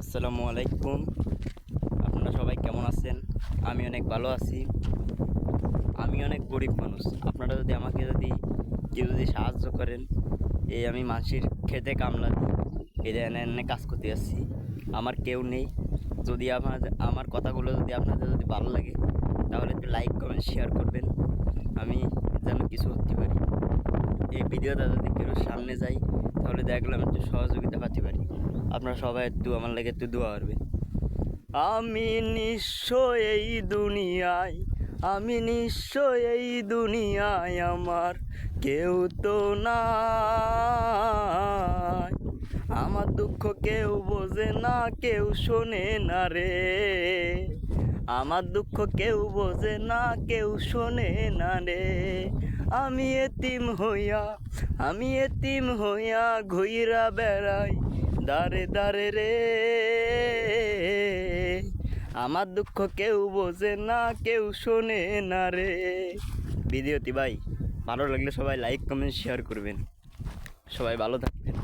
আসসালামু আলাইকুম। আপনারা সবাই কেমন আছেন? আমি অনেক ভালো আছি। আমি অনেক গরিব মানুষ। আপনারা যদি আমাকে কেউ যদি সাহায্য করেন, এই আমি মানুষের খেতে কামলা দিই, এদের এনে এনে কাজ করতে আসছি। আমার কেউ নেই। যদি আমার কথাগুলো আপনাদের ভালো লাগে, তাহলে একটু লাইক কমেন্ট শেয়ার করবেন। আমি যেন কিছু করতে পারি। এই ভিডিওটা যদি কেউ সামনে যাই, তাহলে দেখলাম একটু সহযোগিতা পাতে পারি। আপনারা সবাই একটু আমার লাগে একটু দোয়া করবেন। আমি নিঃস্ব এই দুনিয়ায়, আমি নিঃস্ব এই দুনিয়ায়, আমার কেউ তো নাই। আমার দুঃখ কেউ বোঝে না, কেউ শোনে না রে। আমার দুঃখ কেউ বোঝে না, কেউ শোনে না রে। আমি এতিম হইয়া, আমি এতিম হইয়া ঘুইরা বেড়াই দাঁড়ে দাঁড়ে রে। আমার দুঃখ কেউ বোঝে না, কেউ শোনে না রে। ভিডিওটি ভাই ভালো লাগলে সবাই লাইক কমেন্ট শেয়ার করবেন। সবাই ভালো থাকবেন।